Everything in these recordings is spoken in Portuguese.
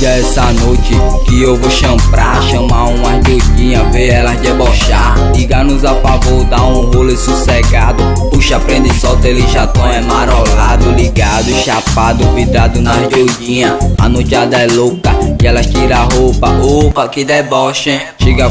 Hoje é essa noite que eu vou champrar, chamar umas doidinhas, ver elas debochar. Liga nos a favor, dá um rolê sossegado. Puxa, prende e solta, ele já tão é marolado. Ligado, chapado, vidrado nas doidinhas. A noitada é louca e elas tiram a roupa. Opa, que deboche, hein? Chega,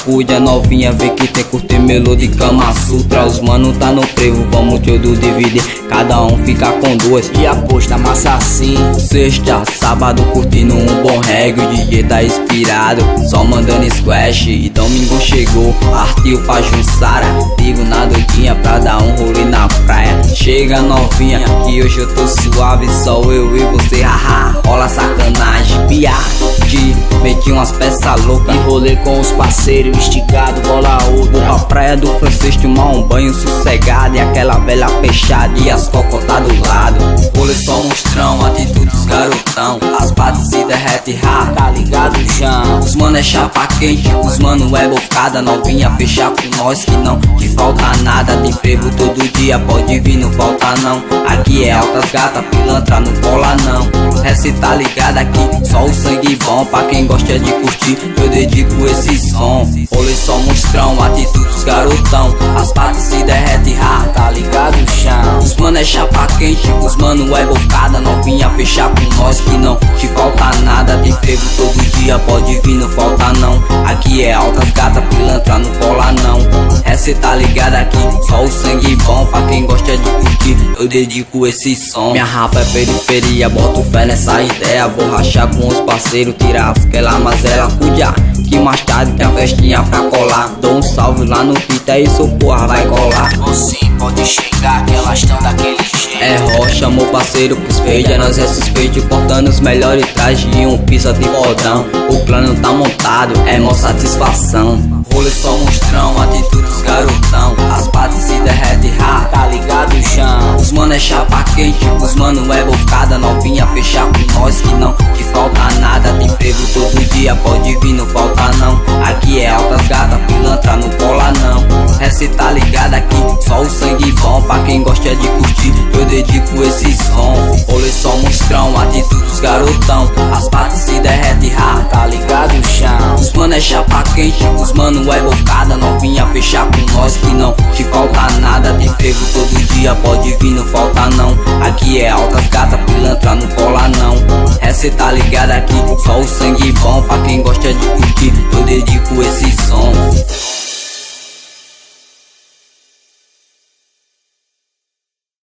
cuida, novinha, vê que tem curtir melô de Kama Sutra. Os mano tá no frevo, vamos todo dividir. Cada um fica com duas e aposta massa assim. Sexta, sábado curtindo um bom reggae. O DJ tá inspirado, só mandando squash. E domingo chegou, partiu pra Jussara. Digo na doidinha pra dar um rolê na praia. Chega novinha, que hoje eu tô suave. Só eu e você, haha, rola sacanagem. Viagem, meti umas peças loucas. Enrolei com os parceiros, instigado, bola outra. Vou pra praia do Francês tomar um banho sossegado. E aquela velha fechada e as cocotas do lado. Rolê só monstrão, atitude dos garotão. As patas se derrete, tá ligado, Jão? Os mano é chapa quente, os mano é bocada. Novinha fechar com nós que não te falta nada. Tem frevo todo dia, pode vir, não falta não. Aqui é altas gata, pilantra, não cola não. Essa tá ligada aqui, só o sangue bom. Pra quem gosta de curtir, eu dedico esse som. Rolê só monstrão, atitude dos garotão. As patas se derrete, tá ligado, chão? Os mano é chapa quente, os mano é bocada. Novinha fechar com nós que não te falta nada. Tem frevo todo dia, pode vir, não falta não. Aqui é altas gata, pilantra, não cola não. Essa tá ligada aqui, só o sangue bom. Pra quem gosta de curtir, eu dedico esse som. Minha rapa é periferia, boto fé nessa ideia. Vou rachar com os parceiros, tirar aquela mazela. Cuidar que mais tarde tem a festinha pra colar. Dou um salve lá no Twitter, isso porra vai colar. Você pode chegar que elas tão daquele jeito. É rocha, meu parceiro, pros fade. Nós é suspeito, portando os melhores trajes e um pisa de fodão. O plano tá montado, é mó satisfação. Rolê só monstrão, atitude dos garotão. As patas se derrete, tá ligado, chão? Os mano é chapa quente, os mano é bocada. Novinha fechar com nós que não te falta nada. Tem frevo todo dia, pode vir, não falta não. Aqui é altas gata, pilantra, não cola não. Essa tá ligada aqui, só o sangue bom. Pra quem gosta de curtir, eu dedico esse som. Rolê só monstrão, atitude dos garotão. As patas se derrete, tá ligado, chão? Os mano é chapa quente, os mano é bocada. Novinha fechar com nós que não te falta nada. Tem frevo todo dia, pode vir, não falta não. Aqui é altas gata, pilantra, não cola não. Essa tá ligada aqui, só o sangue bom. Pra quem gosta de curtir, eu dedico esse som.